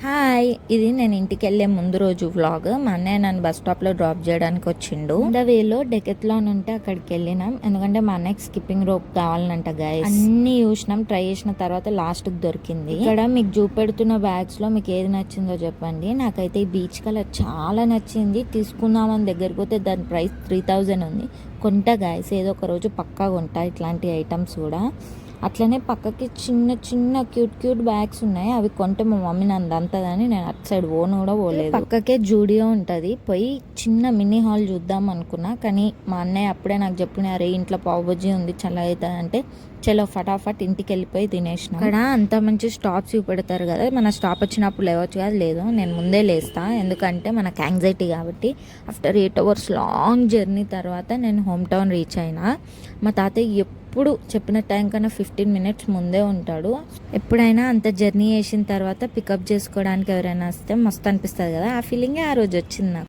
Hi, ఇది నేను ఇంటికి వెళ్ళే ముందు రోజు వ్లాగ్. మా అన్నయ్య నన్ను బస్ స్టాప్లో డ్రాప్ చేయడానికి వచ్చిండు. ద వేలో డెకెత్లాన్ ఉంటే అక్కడికి వెళ్ళినాం. ఎందుకంటే మా అన్నయ్యకి స్కిప్పింగ్ రోప్ కావాలంట గైస్. అన్ని చూసినాం, ట్రై చేసిన తర్వాత లాస్ట్కి దొరికింది. ఇక్కడ మీకు చూపెడుతున్న బ్యాగ్స్ లో మీకు ఏది నచ్చిందో చెప్పండి. నాకైతే ఈ బీచ్ కలర్ చాలా నచ్చింది. తీసుకుందామని దగ్గరికి పోతే దాని ప్రైస్ 3000 ఉంది. కొంటా గైస్, ఏదో ఒక రోజు పక్కా కొంటా ఇట్లాంటి ఐటమ్స్ కూడా. అట్లనే పక్కకి చిన్న చిన్న క్యూట్ బ్యాగ్స్ ఉన్నాయి. అవి కొంటే మా మమ్మీ నన్ను అంతదని నేను అటు సైడ్ కూడా పోలేదు. పక్కకే జూడియో ఉంటుంది. పోయి చిన్న మినీ హాల్ చూద్దాం అనుకున్నా, కానీ మా అన్నయ్య అప్పుడే నాకు చెప్పిన అరే ఇంట్లో పావుబజ్జీ ఉంది చల్ల అవుతుంది అంటే చలో ఫటాఫట్ ఇంటికి వెళ్ళిపోయి తినేసిన. అక్కడ అంత మంచి స్టాప్స్ చూపెడతారు కదా, మన స్టాప్ వచ్చినప్పుడు లేవచ్చు కదా. లేదు, నేను ముందే లేస్తా, ఎందుకంటే మనకు యాంగ్జైటీ కాబట్టి. ఆఫ్టర్ 8 hours లాంగ్ జర్నీ తర్వాత నేను హోమ్ టౌన్ రీచ్ అయినా. మా తాతయ్య ఎప్పుడు చెప్పిన టైం కన్నా 15 minutes ముందే ఉంటాడు. ఎప్పుడైనా అంత జర్నీ చేసిన తర్వాత పికప్ చేసుకోవడానికి ఎవరైనా వస్తే మస్తు అనిపిస్తుంది కదా. ఆ ఫీలింగే ఆ రోజు వచ్చింది నాకు.